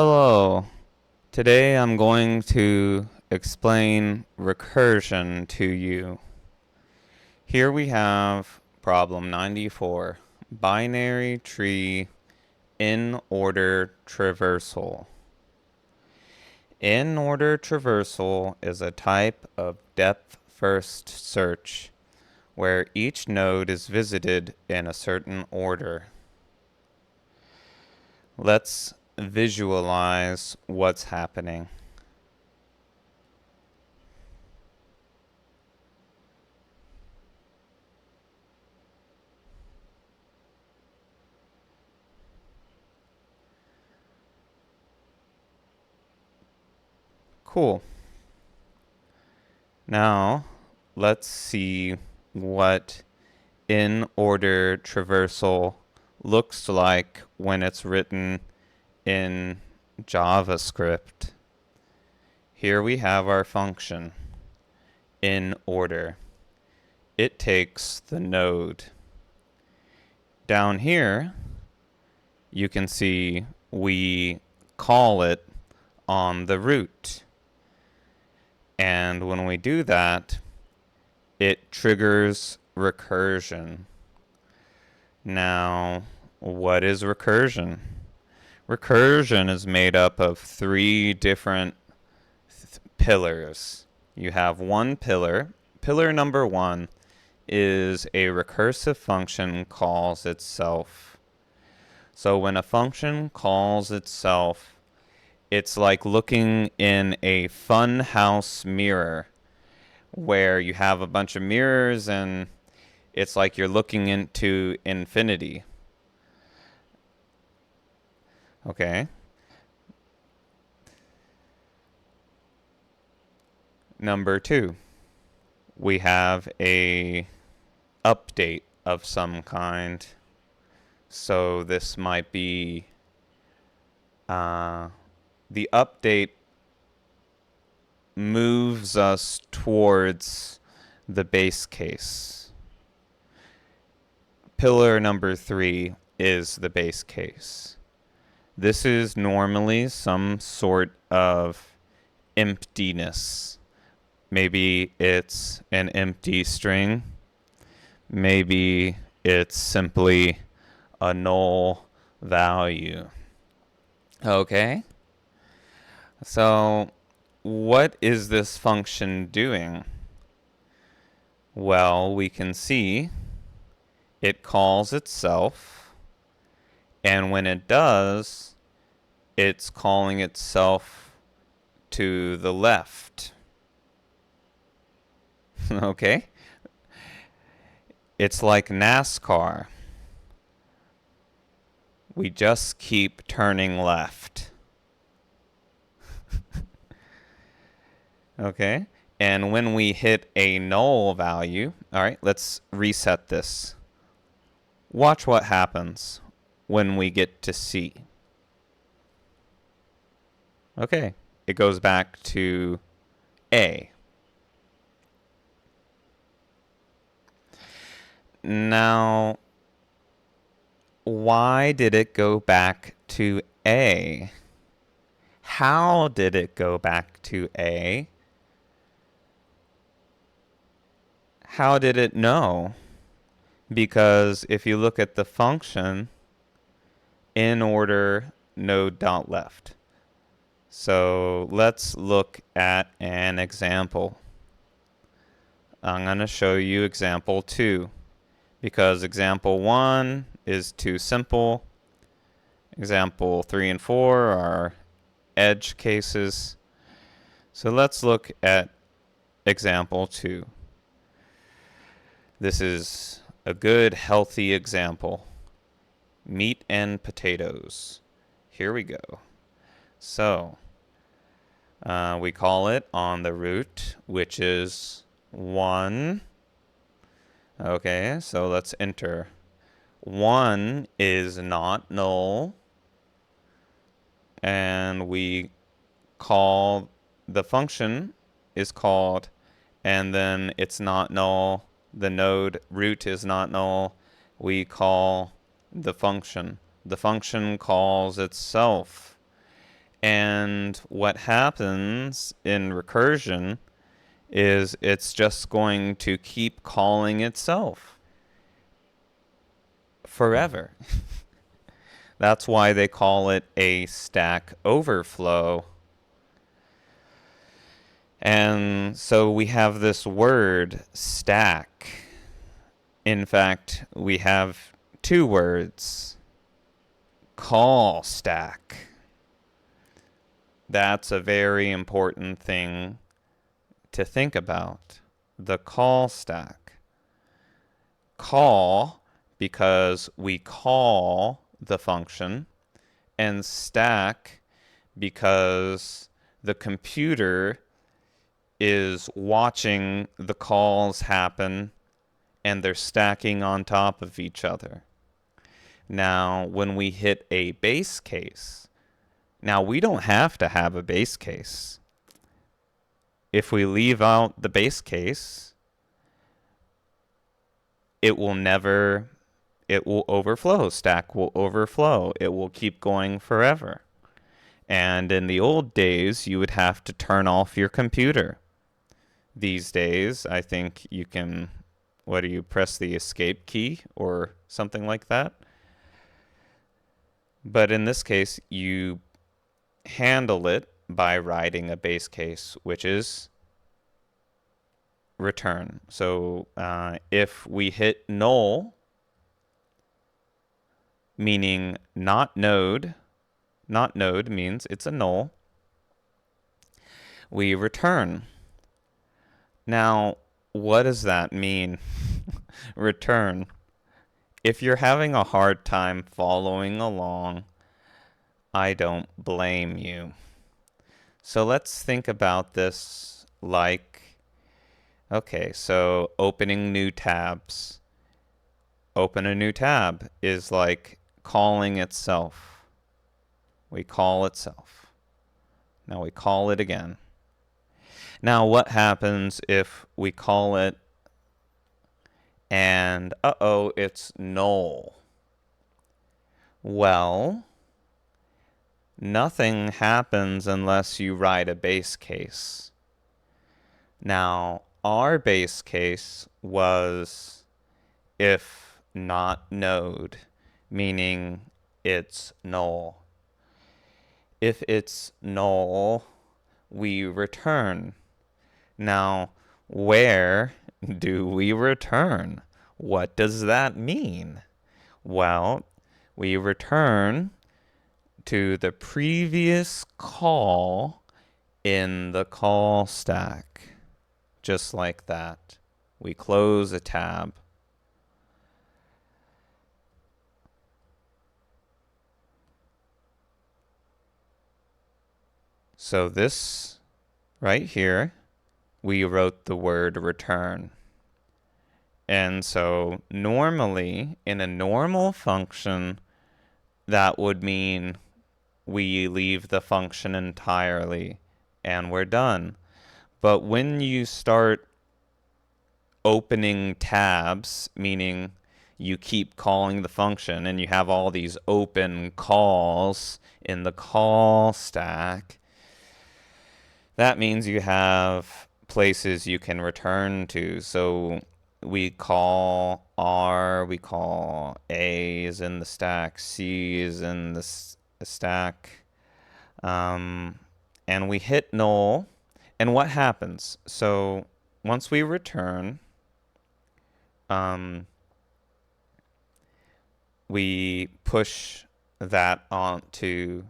Hello. Today I'm going to explain recursion to you. Here we have problem 94, binary tree in-order traversal. In-order traversal is a type of depth-first search where each node is visited in a certain order. Let's visualize what's happening. Cool. Now, let's see what in-order traversal looks like when it's written in JavaScript. Here we have our function, in order. It takes the node. Down here, you can see we call it on the root. And when we do that, it triggers recursion. Now, what is recursion? Recursion is made up of three different pillars. You have one pillar. Pillar number one is a recursive function calls itself. So when a function calls itself, it's like looking in a fun house mirror where you have a bunch of mirrors and it's like you're looking into infinity. Okay. Number two, we have a update of some kind. So this might be the update moves us towards the base case. Pillar number three is the base case. This is normally some sort of emptiness. Maybe it's an empty string. Maybe it's simply a null value. Okay. So what is this function doing? Well, we can see it calls itself, and when it does, it's calling itself to the left. Okay? It's like NASCAR. We just keep turning left. Okay? And when we hit a null value, all right, let's reset this. Watch what happens when we get to C. Okay, it goes back to A. Now, why did it go back to A? How did it go back to A? How did it know? Because if you look at the function, in order node dot left. So let's look at an example. I'm going to show you example 2 because example 1 is too simple. Example 3 and 4 are edge cases. So let's look at example 2. This is a good, healthy example. Meat and potatoes. Here we go. So, we call it on the root, which is 1. Okay, so let's enter. 1 is not null. And we call, the function is called, and then it's not null. The node root is not null. We call the function. The function calls itself. And what happens in recursion is it's just going to keep calling itself forever. That's why they call it a Stack Overflow. And so we have this word, stack. In fact, we have two words, call stack. That's a very important thing to think about. The call stack. Call, because we call the function, and stack, because the computer is watching the calls happen and they're stacking on top of each other. Now, when we hit a base case, now we don't have to have a base case. If we leave out the base case, it will overflow. Stack will overflow. It will keep going forever. And in the old days, you would have to turn off your computer. These days, I think you can, what do you press the escape key or something like that? But in this case, you handle it by writing a base case, which is return. So if we hit null, meaning not node means it's a null, we return. Now, what does that mean? Return. If you're having a hard time following along, I don't blame you. So let's think about this like, okay, so opening new tabs. Open a new tab is like calling itself. We call itself. Now we call it again. Now what happens if we call it and it's null? Well, nothing happens unless you write a base case. Now, our base case was if not node, meaning it's null. If it's null, we return. Now, where do we return? What does that mean? Well, we return to the previous call in the call stack. Just like that. We close a tab. So this right here, we wrote the word return. And so normally, in a normal function, that would mean we leave the function entirely and we're done. But when you start opening tabs, meaning you keep calling the function and you have all these open calls in the call stack, that means you have places you can return to. So we call R, we call A is in the stack, C is in the stack, and we hit null. And what happens? So once we return, we push that onto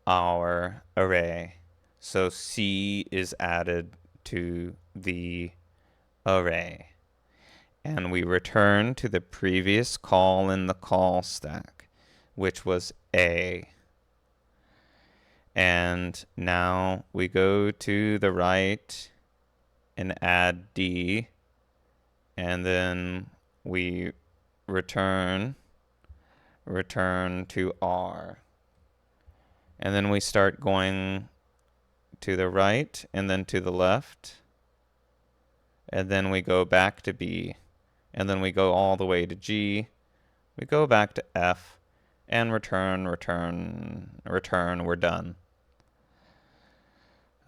our array. So C is added to the array. And we return to the previous call in the call stack, which was A. And now we go to the right and add D, and then we return to R. And then we start going to the right and then to the left, and then we go back to B, and then we go all the way to G, we go back to F, and return, we're done.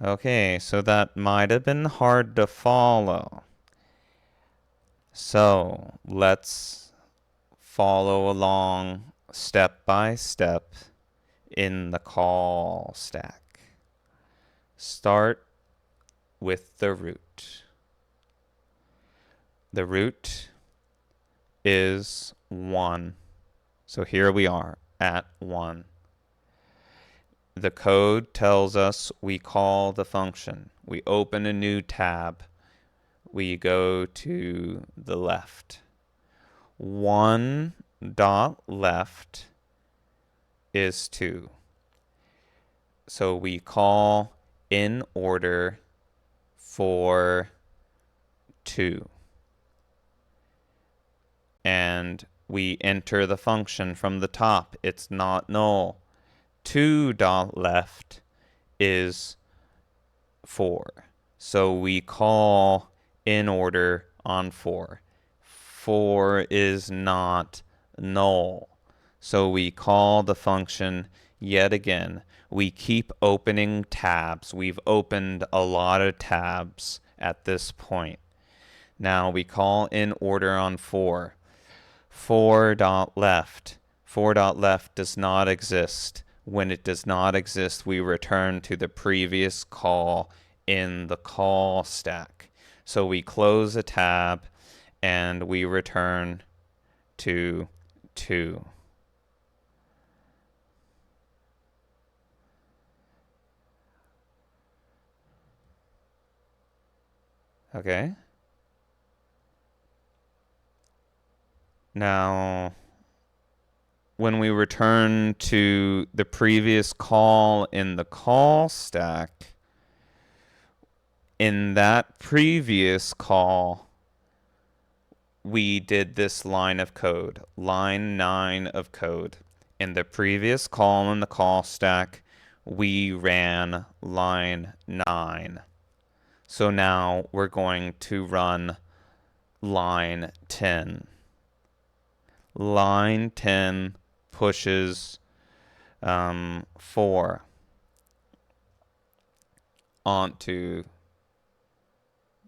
Okay, so that might have been hard to follow. So let's follow along step by step in the call stack. Start with the root. The root is 1. So here we are at 1. The code tells us we call the function. We open a new tab. We go to the left. 1 dot left is 2. So we call in order for 2. And we enter the function from the top. It's not null. 2 dot left is 4. So we call in order on 4. 4 is not null. So we call the function yet again. We keep opening tabs. We've opened a lot of tabs at this point. Now we call in order on 4. 4 dot left. 4 dot left does not exist. When it does not exist, we return to the previous call in the call stack. So we close a tab and we return to 2. Okay. Now, when we return to the previous call in the call stack, in that previous call, we did this line of code, line 9 of code. In the previous call in the call stack, we ran line 9. So now we're going to run line 10. Line 10 pushes 4 onto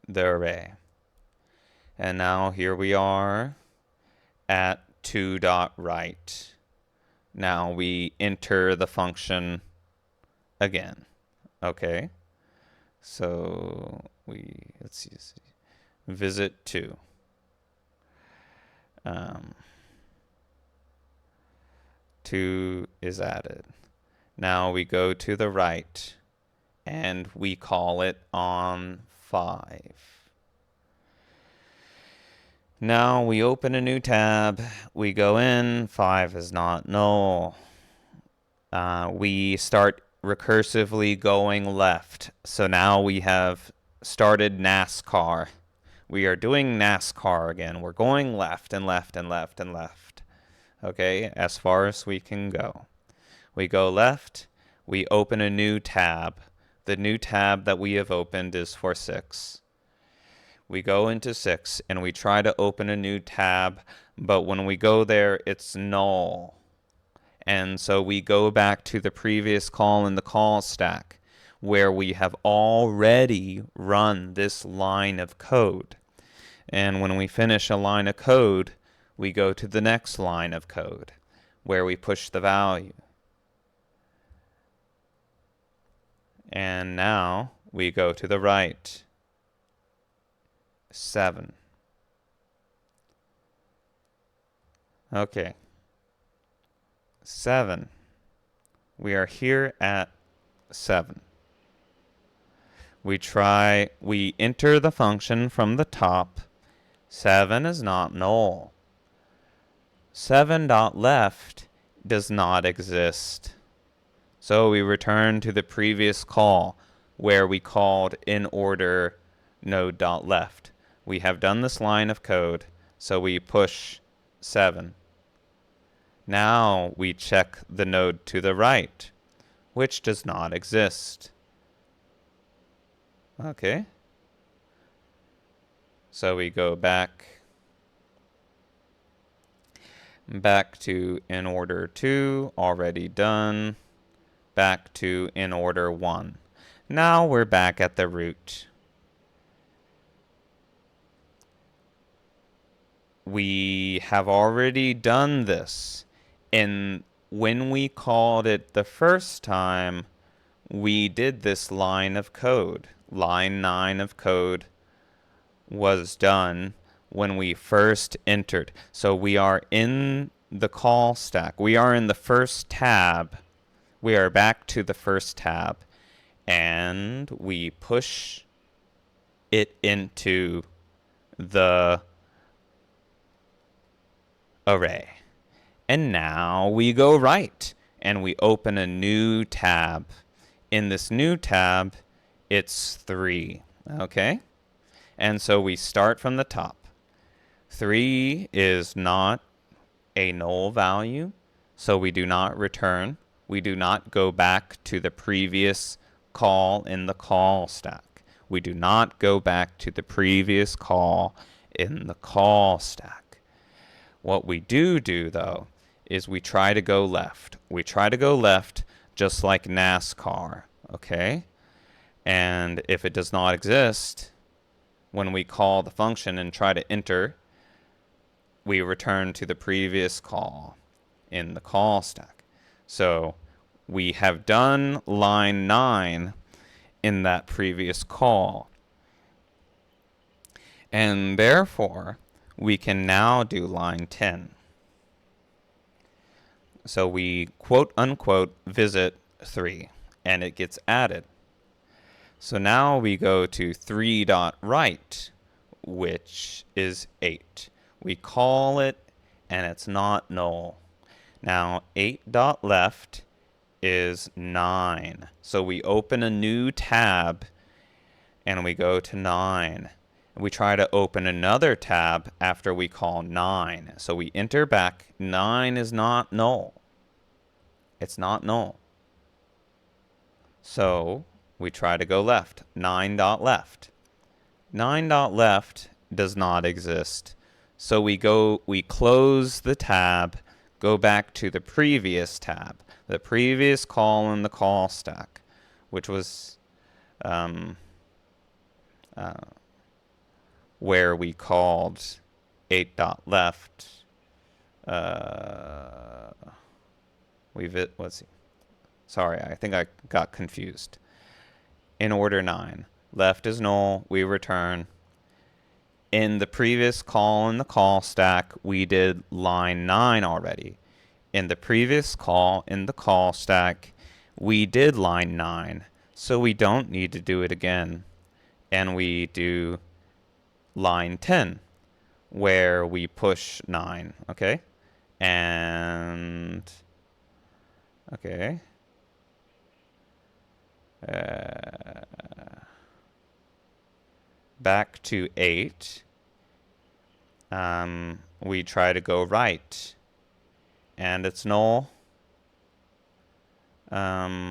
the array. And now here we are at 2 dot right. Now we enter the function again. Okay. So let's see, visit 2. 2 is added. Now we go to the right and we call it on 5. Now we open a new tab, we go in, 5 is not null. We start recursively going left. So now we have started NASCAR. We are doing NASCAR again. We're going left and left and left and left. Okay, as far as we can go. We go left, we open a new tab. The new tab that we have opened is for 6. We go into 6 and we try to open a new tab, but when we go there, it's null. And so we go back to the previous call in the call stack where we have already run this line of code. And when we finish a line of code, we go to the next line of code where we push the value. And now we go to the right. 7. Okay. 7. We are here at 7. We enter the function from the top. 7 is not null. 7 dot left does not exist. So we return to the previous call where we called in order node dot left. We have done this line of code, so we push 7. Now we check the node to the right, which does not exist. Okay. So we go back to in order 2, already done. Back to in order 1. Now we're back at the root. We have already done this. And when we called it the first time, we did this line of code. Line 9 of code was done when we first entered. So we are in the call stack. We are in the first tab. We are back to the first tab. And we push it into the array. And now we go right and we open a new tab. In this new tab, it's 3. Okay? And so we start from the top. 3 is not a null value, so we do not return. We do not go back to the previous call in the call stack. We do not go back to the previous call in the call stack. What we do, though, is we try to go left. We try to go left just like NASCAR, okay? And if it does not exist, when we call the function and try to enter, we return to the previous call in the call stack. So we have done line 9 in that previous call. And therefore, we can now do line 10. So we quote unquote visit 3 and it gets added. So now we go to 3.right, which is 8. We call it and it's not null. Now 8.left is 9. So we open a new tab and we go to 9. We try to open another tab after we call 9. So we enter back. 9 is not null. It's not null. So we try to go left. 9.left. 9.left does not exist. So we close the tab, go back to the previous tab, the previous call in the call stack, which was where we called 8.left. Let's see. Sorry, I think I got confused. In order 9. Left is null, we return. In the previous call in the call stack, we did line 9 already. In the previous call in the call stack, we did line 9. So we don't need to do it again. And we do line 10, where we push 9, okay? And, okay. Back to 8. We try to go right. And it's null. Okay.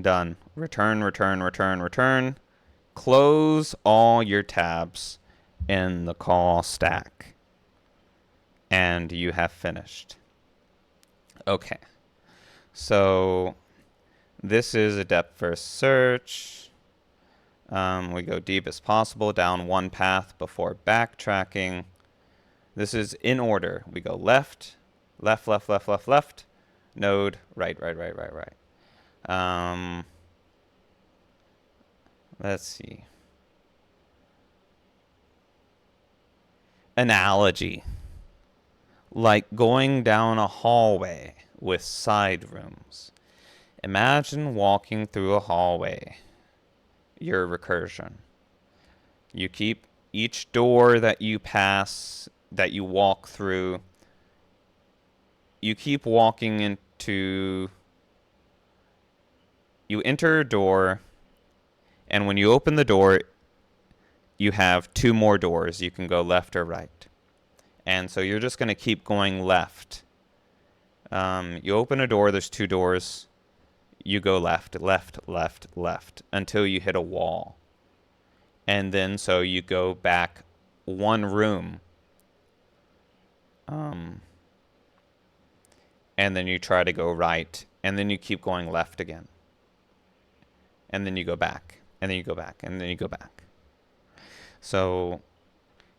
Done. Return, return, return, return. Close all your tabs in the call stack. And you have finished. Okay. So this is a depth first search. We go deep as possible, down one path before backtracking. This is in order. We go left, left, left, left, left, left. Node, right, right, right, right, right. Let's see. Analogy. Like going down a hallway with side rooms. Imagine walking through a hallway. Your recursion. You keep each door that you pass, that you walk through, you keep walking into, you enter a door, and when you open the door, you have 2 more doors. You can go left or right. And so you're just going to keep going left. You open a door, there's 2 doors. You go left, left, left, left, until you hit a wall. And then so you go back 1 room. and then you try to go right, and then you keep going left again. And then you go back, and then you go back, and then you go back. So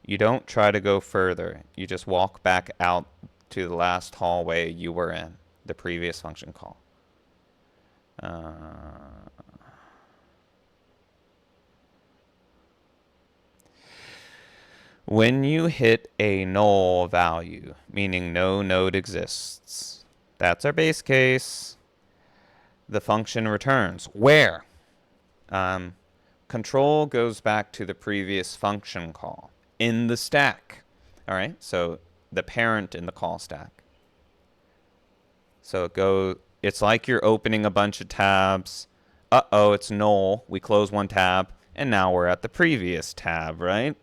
you don't try to go further. You just walk back out to the last hallway you were in, the previous function call. When you hit a null value, meaning no node exists, that's our base case. The function returns. Where? Control goes back to the previous function call in the stack. All right, so the parent in the call stack. So it's like you're opening a bunch of tabs. Uh-oh, it's null. We close one tab, and now we're at the previous tab, right?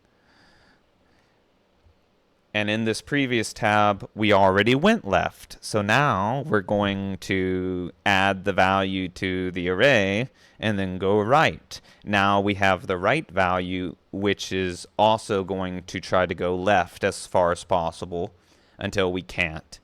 And in this previous tab, we already went left. So now we're going to add the value to the array and then go right. Now we have the right value, which is also going to try to go left as far as possible until we can't.